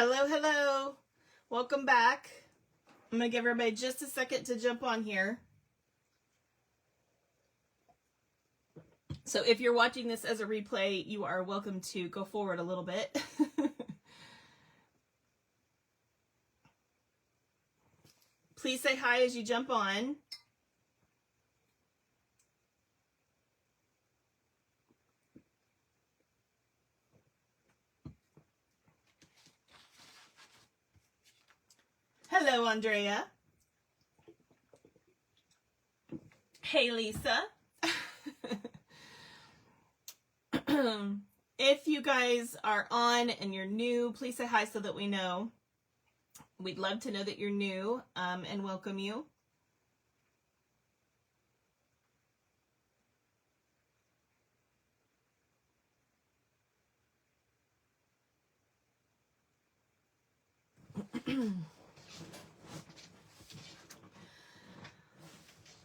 Hello, hello. Welcome back. I'm going to give everybody just a second to jump on here. So if you're watching this as a replay, you are welcome to go forward a little bit. Please say hi as you jump on. Hello, Andrea. Hey, Lisa. If you guys are on and you're new, please say hi so that we know. We'd love to know that you're new and welcome you.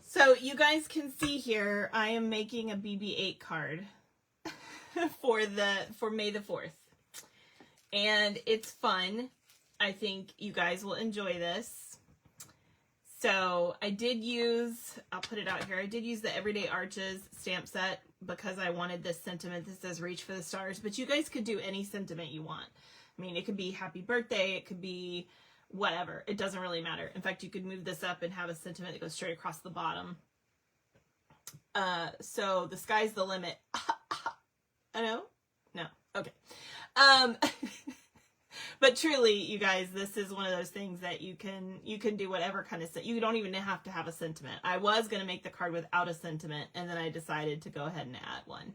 So you guys can see here, I am making a BB8 card for May the 4th. And it's fun. I think you guys will enjoy this. So I did use, I'll put it out here, I did use the Everyday Arches stamp set because I wanted this sentiment that says reach for the stars, but you guys could do any sentiment you want. I mean, it could be happy birthday, it could be whatever. It doesn't really matter. In fact, you could move this up and have a sentiment that goes straight across the bottom. So the sky's the limit. I know? No. Okay. But truly, you guys, this is one of those things that you can do whatever kind of, you don't even have to have a sentiment. I was going to make the card without a sentiment, and then I decided to go ahead and add one.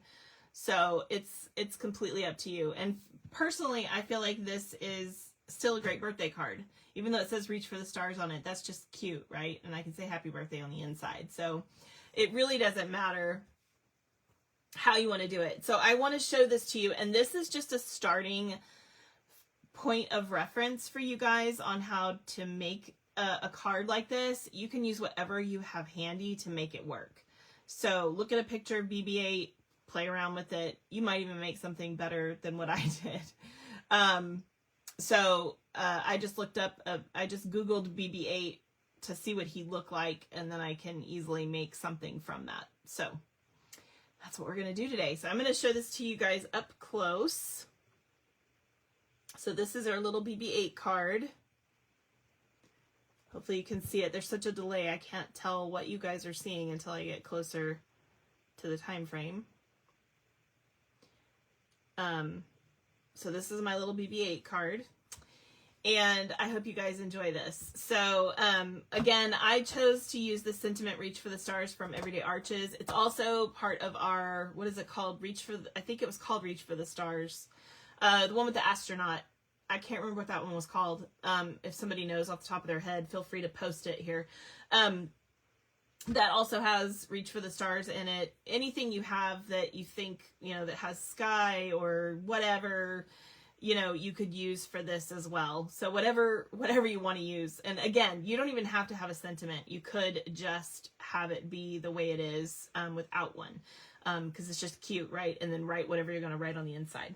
So it's completely up to you. And personally, I feel like this is still a great birthday card. Even though it says reach for the stars on it, that's just cute, right? And I can say happy birthday on the inside. So it really doesn't matter how you want to do it. So I want to show this to you, and this is just a starting point of reference for you guys on how to make a card like this. You can use whatever you have handy to make it work. So look at a picture of BB8, play around with it. You might even make something better than what I did. I just looked up, I just Googled BB8 to see what he looked like, and then I can easily make something from that. So that's what we're going to do today. So I'm going to show this to you guys up close. So this is our little BB8 card. Hopefully you can see it. There's such a delay, I can't tell what you guys are seeing until I get closer to the time frame. So this is my little BB8 card, and I hope you guys enjoy this. So again, I chose to use the sentiment reach for the stars from Everyday Arches. It's also part of our, what is it called? I think it was called Reach for the Stars. The one with the astronaut. I can't remember what that one was called. If somebody knows off the top of their head, feel free to post it here. That also has Reach for the Stars in it. Anything you have that you think, that has sky or whatever, you could use for this as well. So whatever you want to use. And again, you don't even have to have a sentiment. You could just have it be the way it is without one, because it's just cute, right? And then write whatever you're going to write on the inside.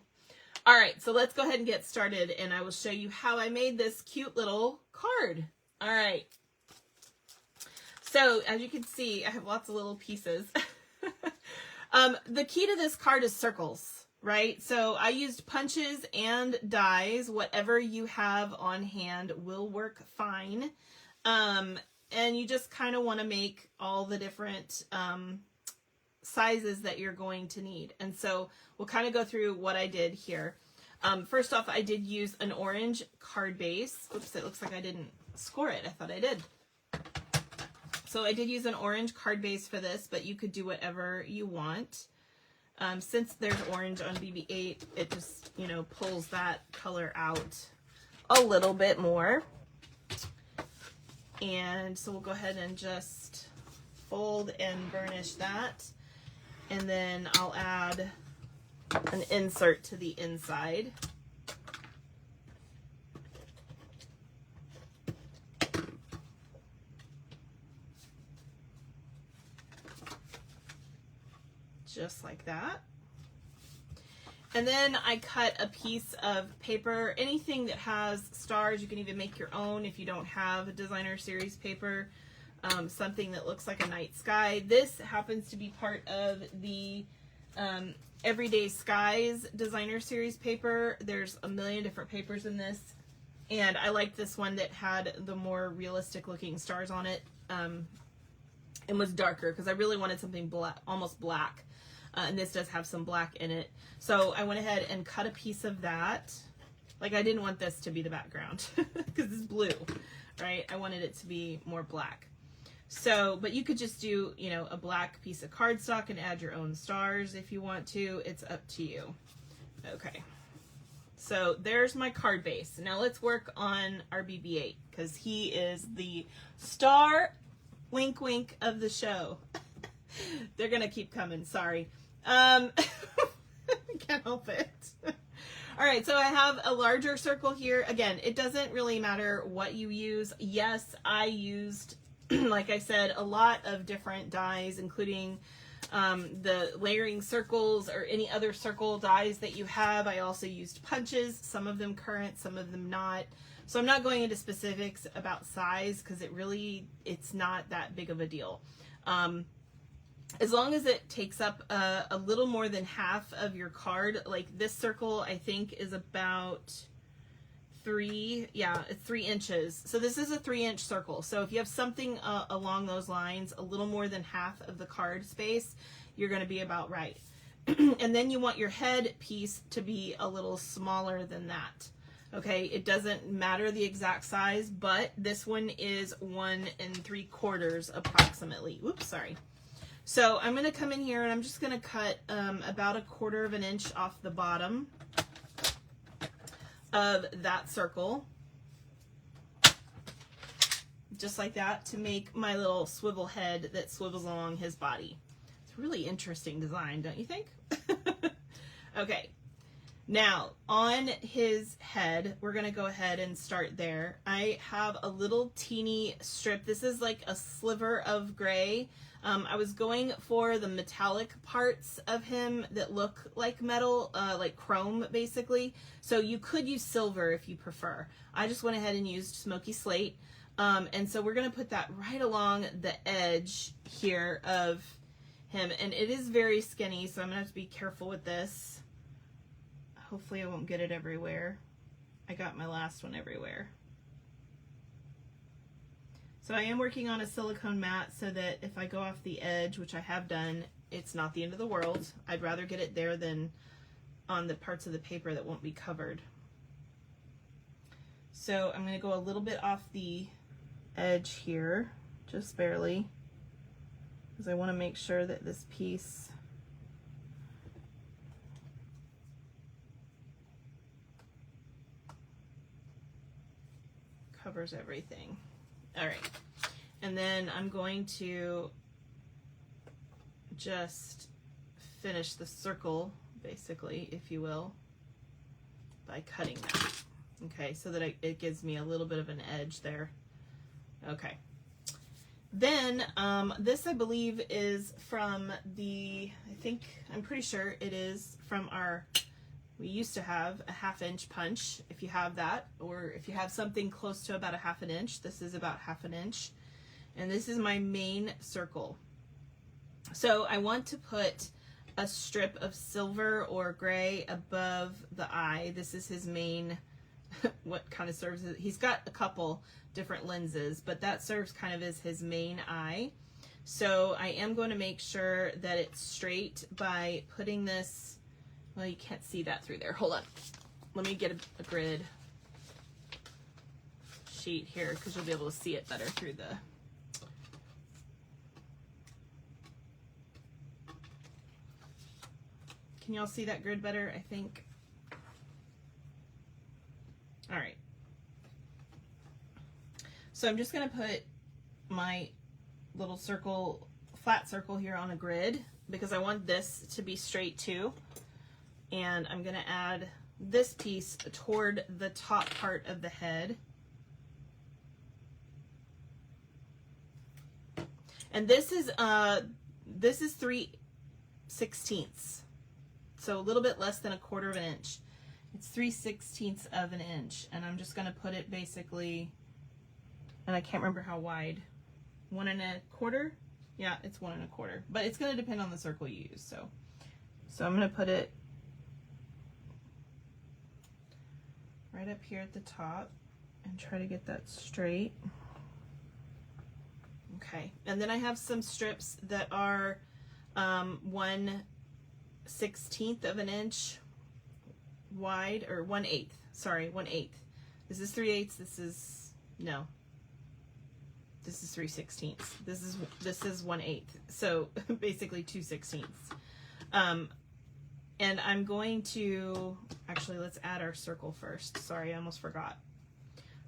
All right, so let's go ahead and get started, and I will show you how I made this cute little card. All right. So as you can see, I have lots of little pieces. The key to this card is circles, right? So I used punches and dies. Whatever you have on hand will work fine. And you just kind of want to make all the different sizes that you're going to need. And so we'll kind of go through what I did here. First off, I did use an orange card base. Oops, it looks like I didn't score it. I thought I did. So I did use an orange card base for this, but you could do whatever you want. Since there's orange on BB8, it just, pulls that color out a little bit more. And so we'll go ahead and just fold and burnish that. And then I'll add an insert to the inside. Just like that. And then I cut a piece of paper, anything that has stars. You can even make your own if you don't have a designer series paper, something that looks like a night sky. This happens to be part of the Everyday Skies designer series paper. There's a million different papers in this, and I liked this one that had the more realistic looking stars on it, and was darker because I really wanted something black, almost black. And this does have some black in it. So I went ahead and cut a piece of that. Like, I didn't want this to be the background because it's blue, right? I wanted it to be more black. So, but you could just do, you know, a black piece of cardstock and add your own stars if you want to. It's up to you. Okay. So there's my card base. Now let's work on our BB8 because he is the star, wink wink, of the show. They're going to keep coming. Sorry. I can't help it. All right, so I have a larger circle here. Again, it doesn't really matter what you use. Yes, I used, like I said, a lot of different dies, including the layering circles or any other circle dies that you have. I also used punches, some of them current, some of them not. So I'm not going into specifics about size because it's not that big of a deal. As long as it takes up a little more than half of your card, like this circle I think is about it's 3 inches. So this is a 3-inch circle. So if you have something along those lines, a little more than half of the card space, you're going to be about right. And then you want your head piece to be a little smaller than that. Okay, it doesn't matter the exact size, but this one is 1 3/4 approximately. Oops, sorry. So I'm going to come in here and I'm just going to cut about 1/4 of an inch off the bottom of that circle. Just like that, to make my little swivel head that swivels along his body. It's a really interesting design, don't you think? Okay. Now, on his head, we're going to go ahead and start there. I have a little teeny strip. This is like a sliver of gray. I was going for the metallic parts of him that look like metal, like chrome, basically. So you could use silver if you prefer. I just went ahead and used smoky slate. And so we're going to put that right along the edge here of him. And it is very skinny, so I'm going to have to be careful with this. Hopefully I won't get it everywhere. I got my last one everywhere. So I am working on a silicone mat so that if I go off the edge, which I have done, it's not the end of the world. I'd rather get it there than on the parts of the paper that won't be covered. So I'm going to go a little bit off the edge here, just barely, because I want to make sure that this piece covers everything. All right, and then I'm going to just finish the circle, basically, if you will, by cutting that. Okay, so that it gives me a little bit of an edge there. Okay. Then this, I believe, is from I'm pretty sure it is from we used to have a 1/2 inch punch, if you have that, or if you have something close to about 1/2 inch. This is about 1/2 inch. And this is my main circle. So I want to put a strip of silver or gray above the eye. This is his main, what kind of serves as, he's got a couple different lenses, but that serves kind of as his main eye. So I am going to make sure that it's straight by putting this. Well, you can't see that through there. Hold on. Let me get a grid sheet here because you'll be able to see it better through the... Can y'all see that grid better, I think? All right. So I'm just going to put my little circle, flat circle here on a grid because I want this to be straight too. And I'm going to add this piece toward the top part of the head. And this is 3/16. so a little bit less than 1/4 of an inch. It's 3/16 of an inch, and I'm just going to put it basically, and I can't remember how wide, 1 1/4. Yeah, it's 1 1/4, but it's going to depend on the circle you use. So I'm going to put it right up here at the top and try to get that straight. Okay, and then I have some strips that are 1/16 of an inch wide, or 1/8. Sorry, 1/8. This is 3/8. This is 3/16. This is 1/8. So basically 2/16. And I'm going to, actually, let's add our circle first. Sorry, I almost forgot.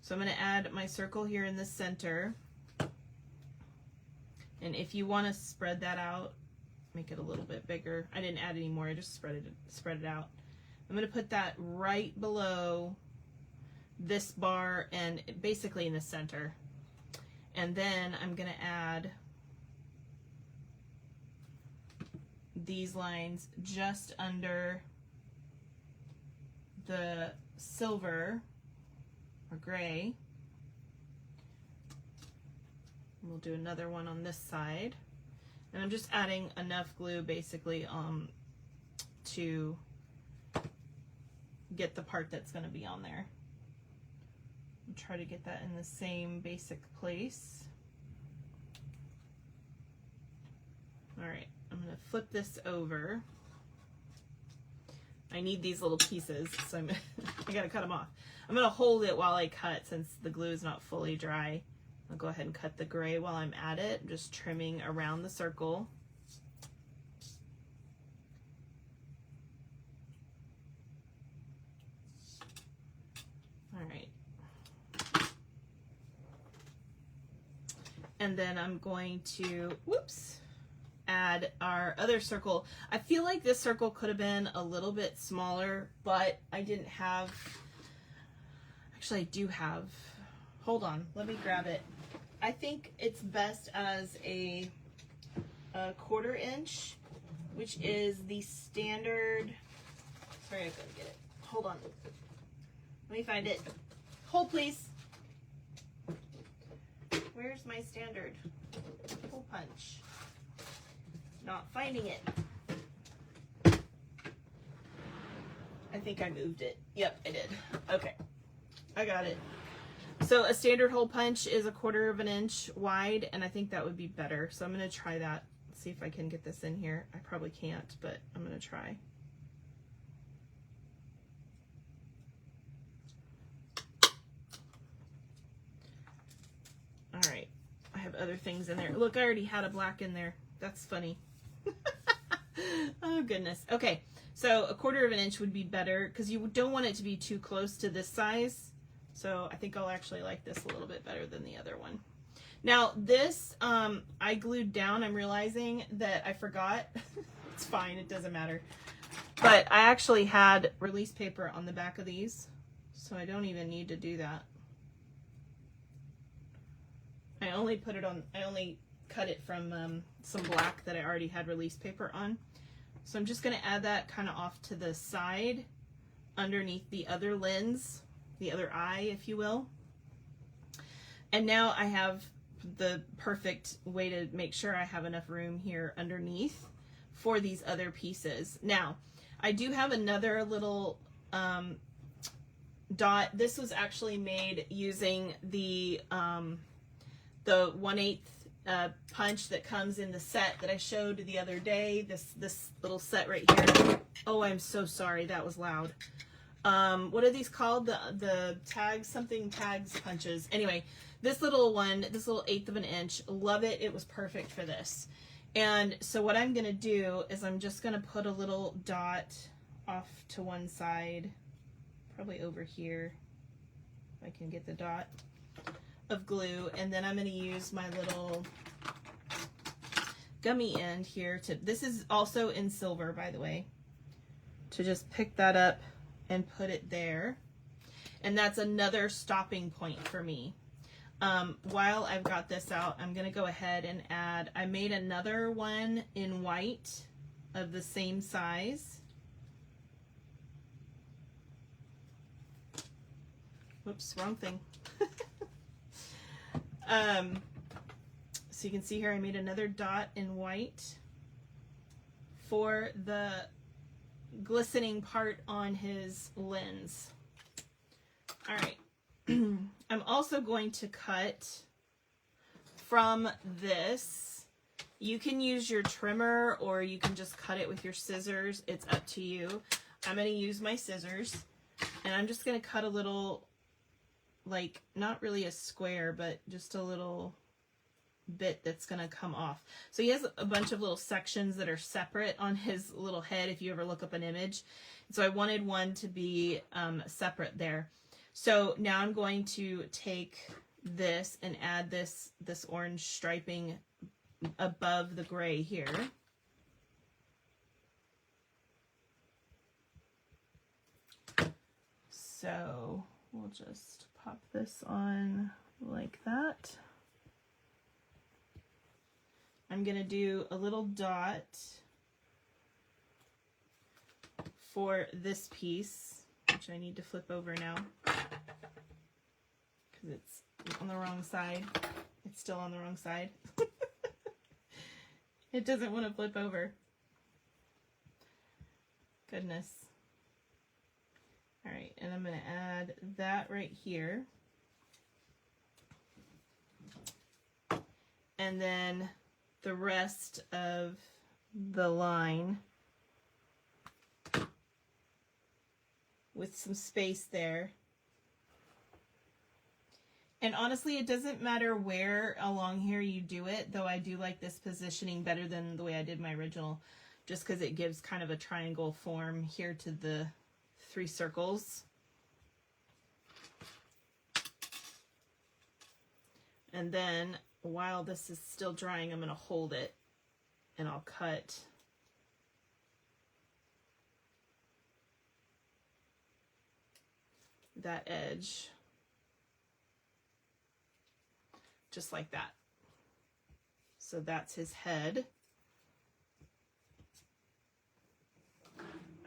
So I'm going to add my circle here in the center. And if you want to spread that out, make it a little bit bigger. I didn't add any more, I just spread it out. I'm going to put that right below this bar and basically in the center. And then I'm going to add these lines just under the silver or gray. We'll do another one on this side. And I'm just adding enough glue basically to get the part that's going to be on there. I'll try to get that in the same basic place. All right, I'm going to flip this over. I need these little pieces, so I got to cut them off. I'm going to hold it while I cut since the glue is not fully dry. I'll go ahead and cut the gray while I'm at it. I'm just trimming around the circle. All right. And then I'm going to, add our other circle. I feel like this circle could have been a little bit smaller, but I didn't have, actually I do have, hold on, let me grab it. I think it's best as a 1/4 inch, which is the standard. Sorry, I couldn't get it. Hold on. Let me find it. Hold, please. Where's my standard hole punch? Not finding it. I think I moved it. Yep, I did. Okay, I got it. So a standard hole punch is 1/4 of an inch wide, and I think that would be better. So I'm going to try that. See if I can get this in here. I probably can't, but I'm going to try. All right. I have other things in there. Look, I already had a black in there. That's funny. Oh, goodness. Okay. So 1/4 of an inch would be better because you don't want it to be too close to this size. So I think I'll actually like this a little bit better than the other one. Now this, I glued down. I'm realizing that I forgot. It's fine. It doesn't matter. But I actually had release paper on the back of these, so I don't even need to do that. I only put it on, I only cut it from some black that I already had release paper on. So I'm just going to add that kind of off to the side underneath the other lens. The other eye, if you will. And now I have the perfect way to make sure I have enough room here underneath for these other pieces. Now, I do have another little dot. This was actually made using the 1/8 punch that comes in the set that I showed the other day. This little set right here. Oh, I'm so sorry. That was loud. What are these called? The tags, something tags punches. Anyway, this little one, this little 1/8 of an inch, love it. It was perfect for this. And so what I'm going to do is I'm just going to put a little dot off to one side, probably over here, if I can get the dot of glue. And then I'm going to use my little gummy end here to, this is also in silver, by the way, to just pick that up and put it there. And that's another stopping point for me. While I've got this out, I'm gonna go ahead and add, I made another one in white of the same size. Whoops, wrong thing. So you can see here I made another dot in white for the glistening part on his lens. All right. I'm also going to cut from this. You can use your trimmer or you can just cut it with your scissors. It's up to you. I'm going to use my scissors and I'm just going to cut a little, like, not really a square, but just a little bit that's going to come off. So he has a bunch of little sections that are separate on his little head if you ever look up an image. So I wanted one to be separate there. So now I'm going to take this and add this orange striping above the gray here. So we'll just pop this on like that. I'm going to do a little dot for this piece, which I need to flip over now because it's on the wrong side. It's still on the wrong side. It doesn't want to flip over. Goodness. All right, and I'm going to add that right here. And then the rest of the line with some space there. And honestly, it doesn't matter where along here you do it, though I do like this positioning better than the way I did my original, just because it gives kind of a triangle form here to the 3 circles. And then while this is still drying, I'm going to hold it and I'll cut that edge just like that. So that's his head.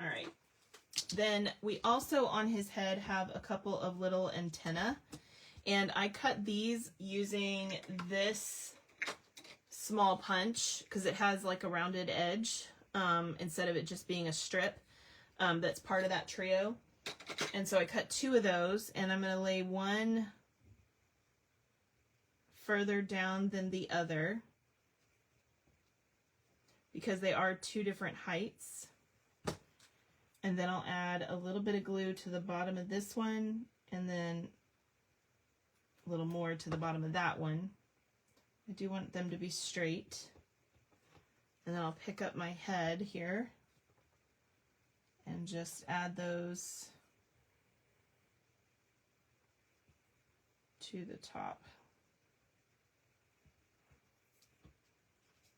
All right. Then we also on his head have a couple of little antennae. And I cut these using this small punch because it has like a rounded edge instead of it just being a strip that's part of that trio. And so I cut 2 of those and I'm going to lay one further down than the other because they are 2 different heights. And then I'll add a little bit of glue to the bottom of this one and then a little more to the bottom of that one. I do want them to be straight. And then I'll pick up my head here and just add those to the top.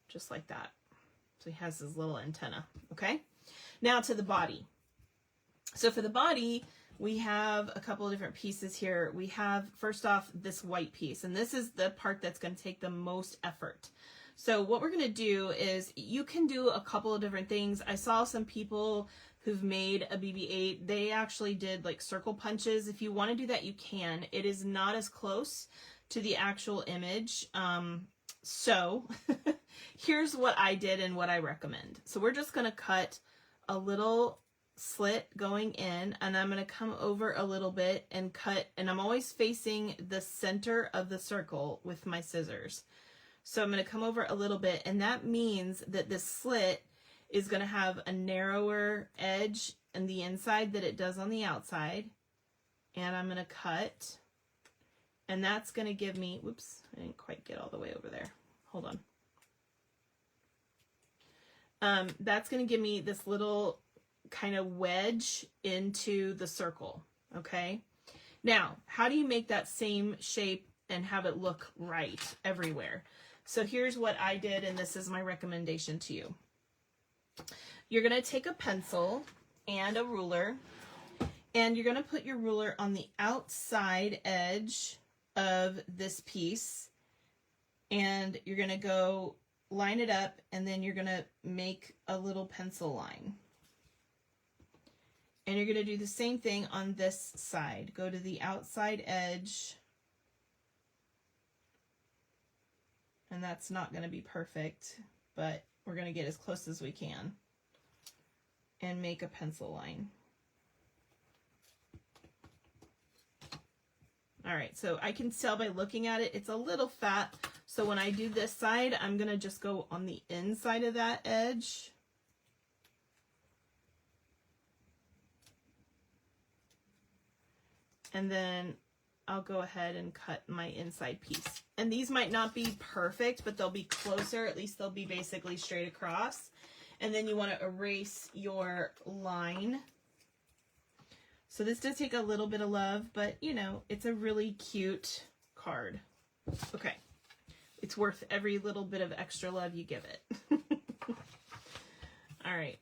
Just like that. So he has his little antenna, okay? Now to the body. So for the body, we have a couple of different pieces here. We have, first off, this white piece, and this is the part that's going to take the most effort. So what we're going to do is you can do a couple of different things. I saw some people who've made a BB8. They actually did like circle punches. If you want to do that, you can. It is not as close to the actual image. So here's what I did and what I recommend. So we're just going to cut a little slit going in, and I'm going to come over a little bit and cut, and I'm always facing the center of the circle with my scissors. So I'm going to come over a little bit, and that means that this slit is going to have a narrower edge on the inside that it does on the outside. And I'm going to cut, and that's going to give me, whoops, I didn't quite get all the way over there. Hold on. That's going to give me this little kind of wedge into the circle, okay? Now, how do you make that same shape and have it look right everywhere? So here's what I did, and this is my recommendation to you. You're going to take a pencil and a ruler, and you're going to put your ruler on the outside edge of this piece, and you're going to go line it up, and then you're going to make a little pencil line. And you're going to do the same thing on this side. Go to the outside edge. And that's not going to be perfect, but we're going to get as close as we can. And make a pencil line. All right, so I can tell by looking at it, it's a little fat. So when I do this side, I'm going to just go on the inside of that edge. And then I'll go ahead and cut my inside piece. And these might not be perfect, but they'll be closer. At least they'll be basically straight across. And then you want to erase your line. So this does take a little bit of love, but you know, it's a really cute card. Okay. It's worth every little bit of extra love you give it. All right.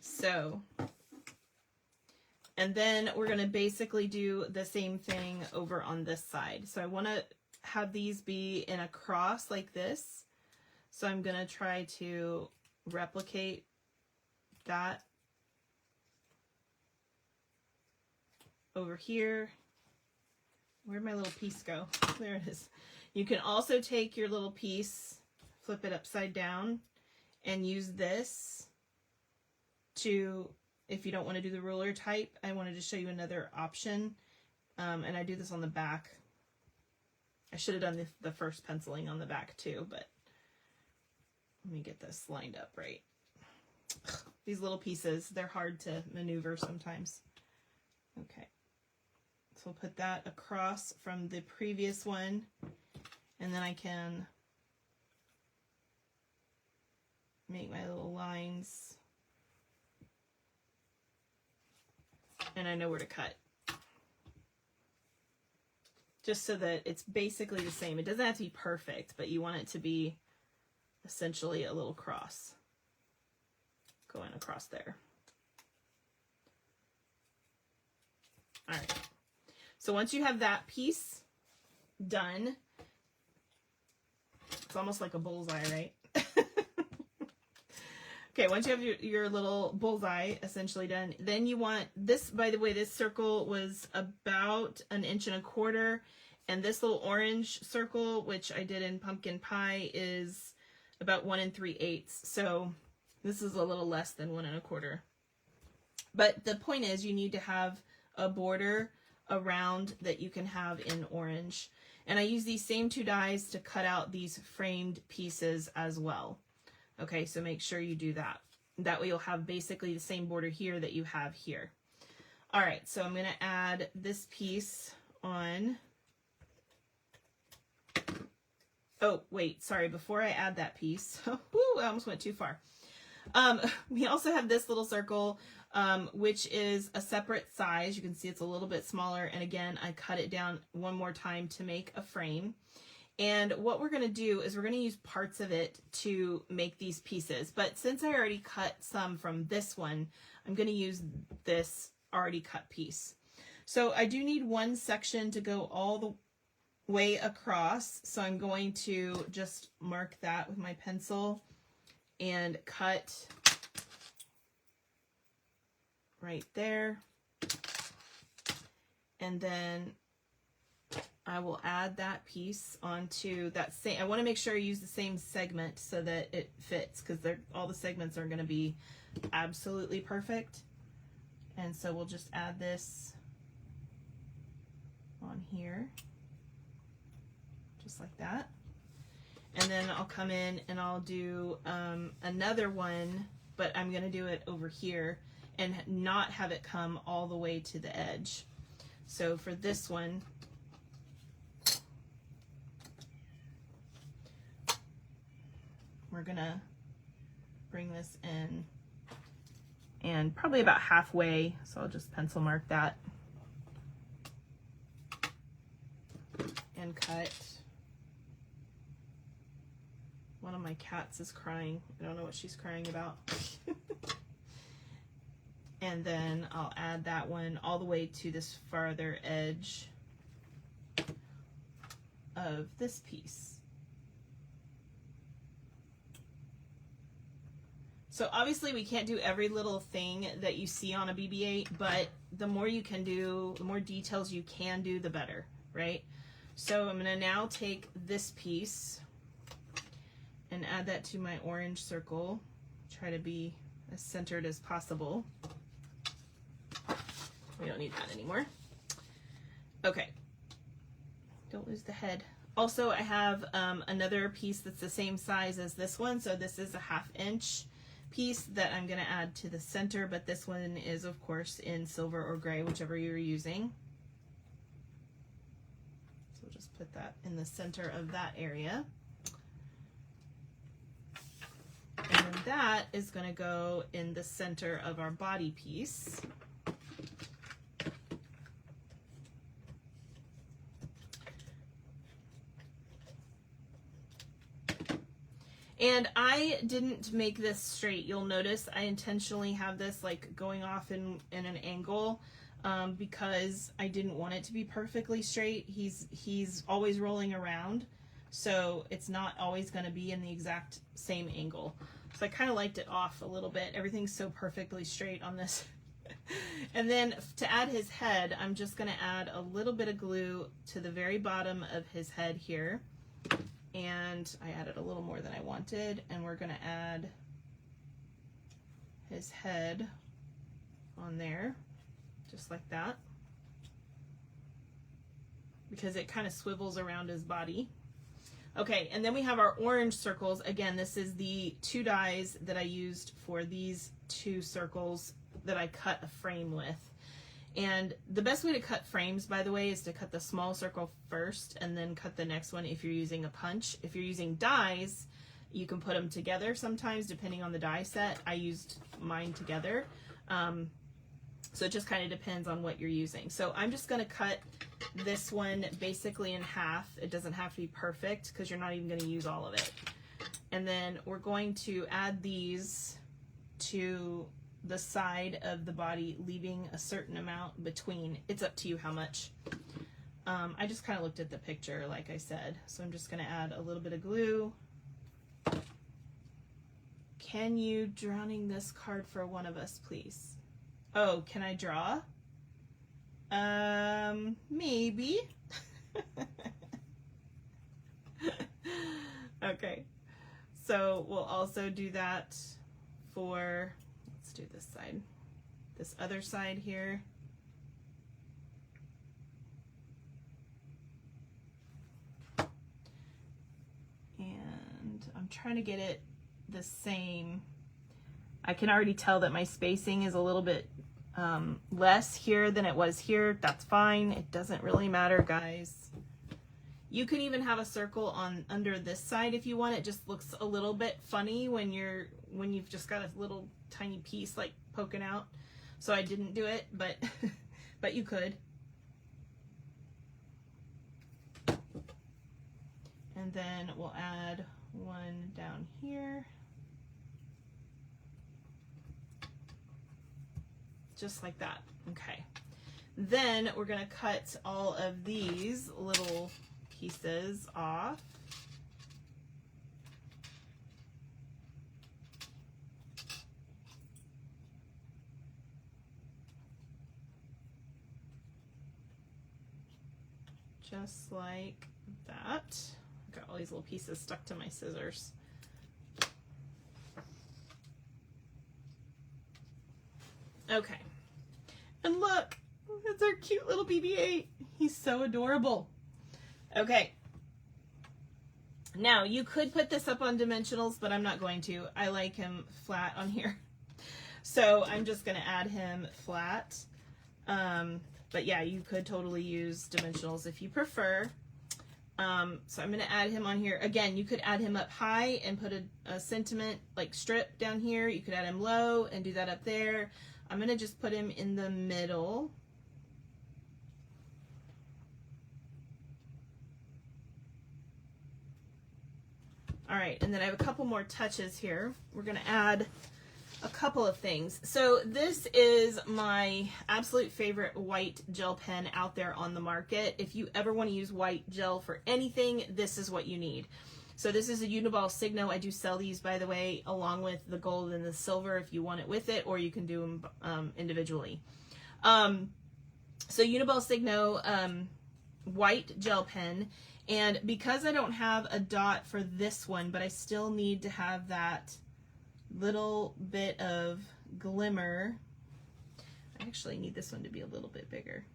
So, and then we're going to basically do the same thing over on this side. So I want to have these be in a cross like this. So I'm going to try to replicate that over here. Where'd my little piece go? There it is. You can also take your little piece, flip it upside down, and use this to, if you don't want to do the ruler type, I wanted to show you another option. And I do this on the back. I should have done the first penciling on the back too, but let me get this lined up right. These little pieces, they're hard to maneuver sometimes. Okay. So I'll put that across from the previous one, and then I can make my little lines, and I know where to cut. Just so that it's basically the same. It doesn't have to be perfect, but you want it to be essentially a little cross going across there. All right. So once you have that piece done, it's almost like a bullseye, right? Okay, once you have your little bullseye essentially done, then you want this, by the way, this circle was about 1.25 inches, and this little orange circle, which I did in pumpkin pie, is about 1 3/8. So this is a little less than 1 1/4. But the point is, you need to have a border around that you can have in orange. And I use these same 2 dies to cut out these framed pieces as well. Okay, so make sure you do that. That way you'll have basically the same border here that you have here. All right, so I'm going to add this piece on. Oh, wait, sorry, before I add that piece, whoo, I almost went too far. We also have this little circle, which is a separate size. You can see it's a little bit smaller. And again, I cut it down one more time to make a frame. And what we're going to do is we're going to use parts of it to make these pieces. But since I already cut some from this one, I'm going to use this already cut piece. So I do need one section to go all the way across. So I'm going to just mark that with my pencil and cut right there. And then I will add that piece onto that same. I want to make sure I use the same segment so that it fits, because all the segments are going to be absolutely perfect. And so we'll just add this on here, just like that. And then I'll come in and I'll do another one, but I'm going to do it over here and not have it come all the way to the edge. So for this one, we're gonna bring this in and probably about halfway, so I'll just pencil mark that and cut. One of my cats is crying. I don't know what she's crying about. And then I'll add that one all the way to this farther edge of this piece. So obviously we can't do every little thing that you see on a BB8, but the more you can do, the more details you can do, the better, right? So I'm gonna now take this piece and add that to my orange circle. Try to be as centered as possible. We don't need that anymore. Okay, don't lose the head. Also, I have another piece that's the same size as this one, so this is a 1/2 inch piece that I'm gonna add to the center, but this one is of course in silver or gray, whichever you're using. So we'll just put that in the center of that area. And then that is gonna go in the center of our body piece. And I didn't make this straight. You'll notice I intentionally have this like going off in an angle because I didn't want it to be perfectly straight. He's always rolling around, so it's not always going to be in the exact same angle. So I kind of liked it off a little bit. Everything's so perfectly straight on this. And then to add his head, I'm just going to add a little bit of glue to the very bottom of his head here. And I added a little more than I wanted, and we're going to add his head on there, just like that, because it kind of swivels around his body. Okay, and then we have our orange circles. Again, this is the 2 dies that I used for these 2 circles that I cut a frame with. And the best way to cut frames, by the way, is to cut the small circle first and then cut the next one if you're using a punch. If you're using dies, you can put them together sometimes depending on the die set. I used mine together. So it just kind of depends on what you're using. So I'm just going to cut this one basically in half. It doesn't have to be perfect because you're not even going to use all of it. And then we're going to add these to the side of the body, leaving a certain amount between. It's up to you how much. I just kind of looked at the picture, like I said. So I'm just going to add a little bit of glue. Can you drowning this card for one of us, please? Oh, can I draw? Maybe. Okay. So we'll also do that for, let's do this side, this other side here. And I'm trying to get it the same. I can already tell that my spacing is a little bit less here than it was here. That's fine. It doesn't really matter, guys. You can even have a circle on under this side if you want. It just looks a little bit funny when you've just got a little tiny piece like poking out. So I didn't do it, but but you could. And then we'll add one down here. Just like that. Okay. Then we're going to cut all of these little pieces off. Just like that. Got all these little pieces stuck to my scissors. Okay. And look, it's our cute little BB8. He's so adorable. Okay. Now, you could put this up on dimensionals, but I'm not going to. I like him flat on here. So I'm just going to add him flat. But yeah, you could totally use dimensionals if you prefer. So I'm going to add him on here. Again, you could add him up high and put a sentiment like strip down here. You could add him low and do that up there. I'm going to just put him in the middle. All right, and then I have a couple more touches here. We're going to add a couple of things. So this is my absolute favorite white gel pen out there on the market. If you ever want to use white gel for anything, this is what you need. So this is a Uniball Signo. I do sell these, by the way, along with the gold and the silver if you want it with it, or you can do them individually. So Uniball Signo white gel pen, and because I don't have a dot for this one, but I still need to have that little bit of glimmer. I actually need this one to be a little bit bigger.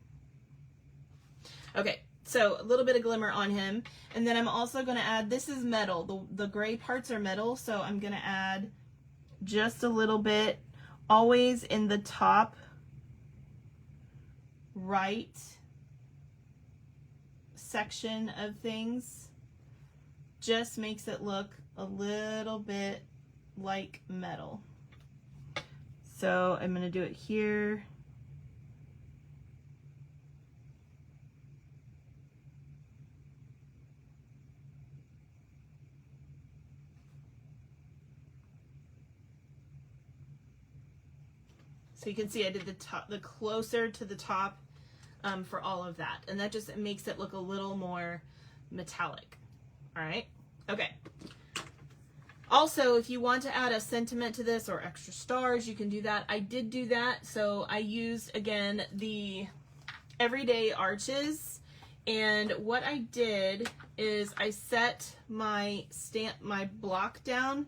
Okay, so a little bit of glimmer on him, and then I'm also going to add, this is metal, the gray parts are metal, so I'm going to add just a little bit, always in the top right section of things. Just makes it look a little bit like metal. So I'm going to do it here. So you can see I did the top, the closer to the top for all of that. And that just makes it look a little more metallic. All right. Okay. Also, if you want to add a sentiment to this or extra stars, you can do that. I did do that. So I used, again, the Everyday Arches. And what I did is I set my stamp, my block down,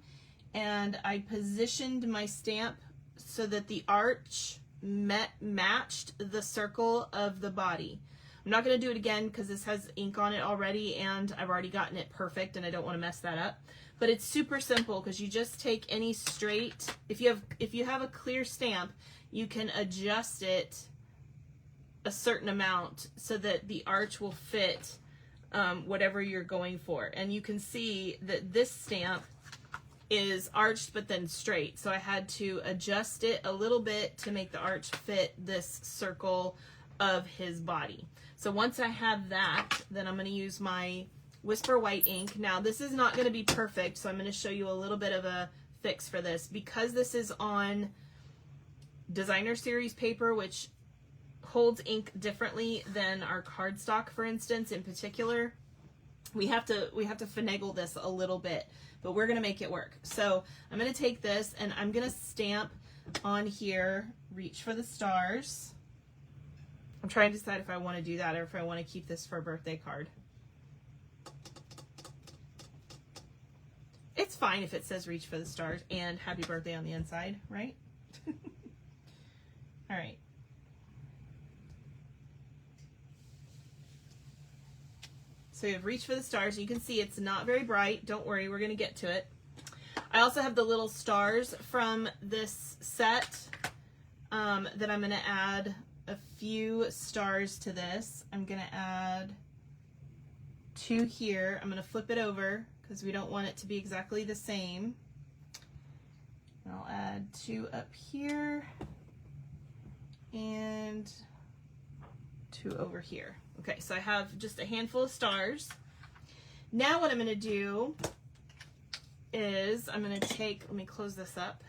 and I positioned my stamp so that the arch matched the circle of the body. I'm not going to do it again because this has ink on it already and I've already gotten it perfect and I don't want to mess that up. But it's super simple because you just take any straight, if you have a clear stamp, you can adjust it a certain amount so that the arch will fit whatever you're going for. And you can see that this stamp is arched but then straight, so I had to adjust it a little bit to make the arch fit this circle of his body. So once I have that, then I'm going to use my Whisper White ink. Now this is not going to be perfect, so I'm going to show you a little bit of a fix for this. Because this is on designer series paper, which holds ink differently than our cardstock, for instance, in particular, we have to finagle this a little bit, but we're going to make it work. So I'm going to take this and I'm going to stamp on here, Reach for the Stars. I'm trying to decide if I want to do that or if I want to keep this for a birthday card. It's fine if it says Reach for the Stars and Happy Birthday on the inside, right? All right. So we have Reach for the Stars. You can see it's not very bright. Don't worry, we're going to get to it. I also have the little stars from this set that I'm going to add a few stars to this. I'm going to add 2 here. I'm going to flip it over because we don't want it to be exactly the same. I'll add 2 up here and 2 over here. Okay, so I have just a handful of stars. Now what I'm going to do is I'm going to take, let me close this up.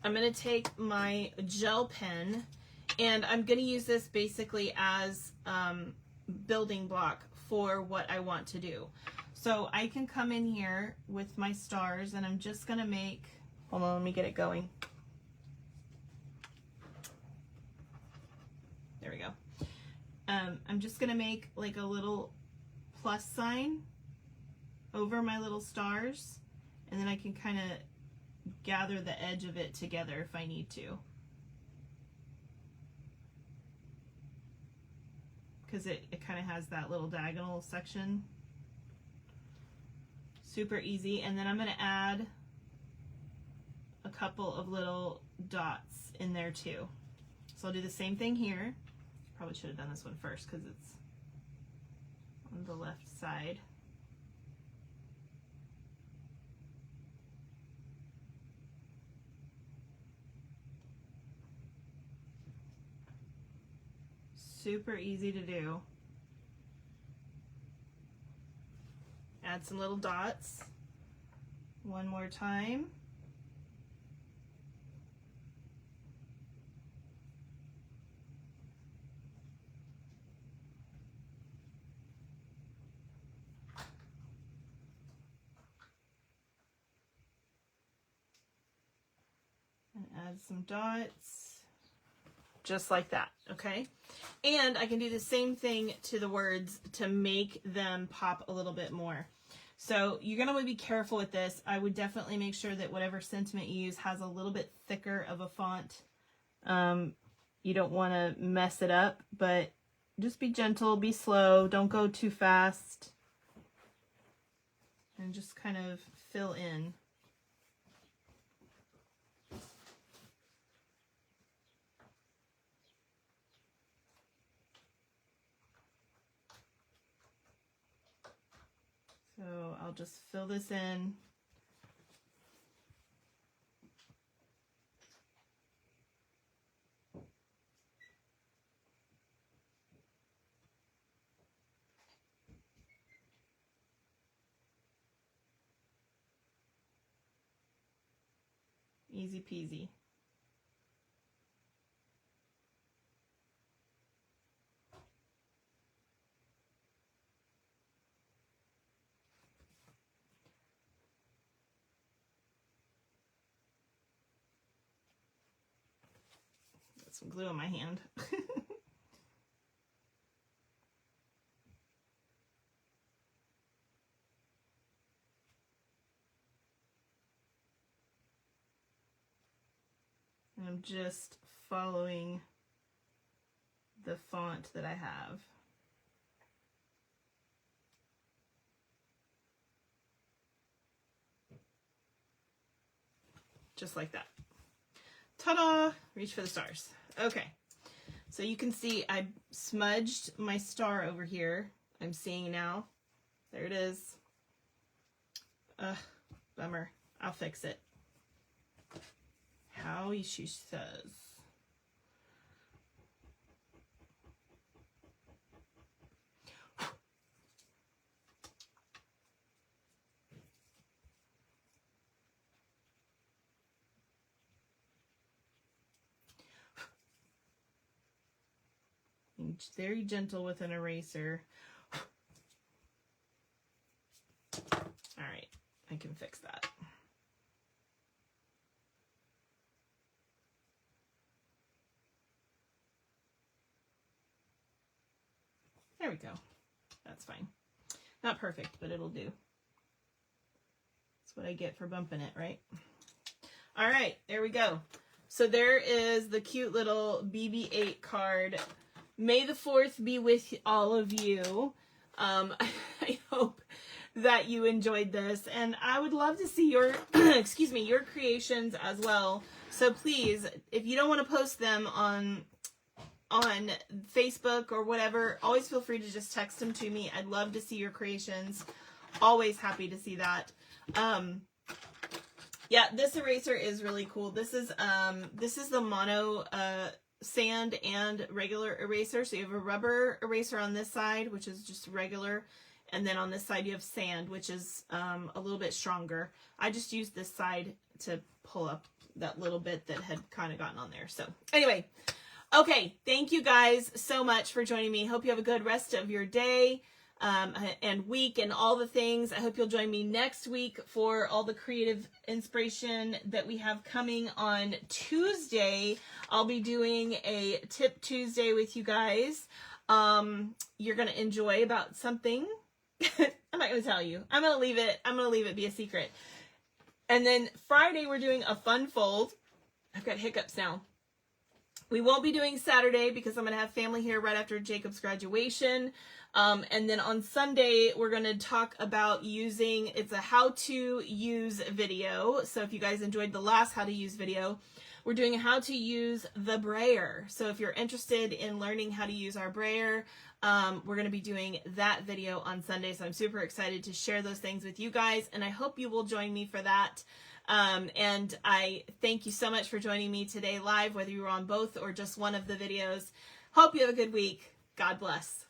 I'm going to take my gel pen and I'm going to use this basically as building block for what I want to do. So I can come in here with my stars and I'm just going to make, hold on, let me get it going. There we go. I'm just going to make like a little plus sign over my little stars, and then I can kind of gather the edge of it together if I need to. Because it kind of has that little diagonal section. Super easy. And then I'm going to add a couple of little dots in there too. So I'll do the same thing here. Probably should have done this one first because it's on the left side. Super easy to do. Add some little dots. One more time. Add some dots, just like that, okay? And I can do the same thing to the words to make them pop a little bit more. So you're going to want to be careful with this. I would definitely make sure that whatever sentiment you use has a little bit thicker of a font. You don't want to mess it up, but just be gentle, be slow, don't go too fast, and just kind of fill in. So I'll just fill this in. Easy peasy. Got some glue on my hand. And I'm just following the font that I have. Just like that. Ta-da! Reach for the stars. Okay. So you can see I smudged my star over here. I'm seeing now. There it is. Ugh, bummer. I'll fix it. How she says. Being very gentle with an eraser. All right, I can fix that. There we go. That's fine. Not perfect, but it'll do. That's what I get for bumping it, right? All right, there we go. So there is the cute little BB8 card. May the 4th be with all of you. I hope that you enjoyed this, and I would love to see your, excuse me, your creations as well. So please, if you don't want to post them on Facebook or whatever, always feel free to just text them to me. I'd love to see your creations. Always happy to see that. Yeah, this eraser is really cool. This is the mono sand and regular eraser. So you have a rubber eraser on this side, which is just regular, and then on this side you have sand, which is a little bit stronger. I just used this side to pull up that little bit that had kind of gotten on there. So anyway, okay, thank you guys so much for joining me. Hope you have a good rest of your day and week and all the things. I hope you'll join me next week for all the creative inspiration that we have coming on Tuesday. I'll be doing a Tip Tuesday with you guys. You're going to enjoy about something. I'm not going to tell you. I'm going to leave it be a secret. And then Friday, we're doing a fun fold. I've got hiccups now. We won't be doing Saturday because I'm going to have family here right after Jacob's graduation. And then on Sunday, we're going to talk about it's a how to use video. So if you guys enjoyed the last how to use video, we're doing how to use the brayer. So if you're interested in learning how to use our brayer, we're going to be doing that video on Sunday. So I'm super excited to share those things with you guys, and I hope you will join me for that. And I thank you so much for joining me today live, whether you were on both or just one of the videos. Hope you have a good week. God bless.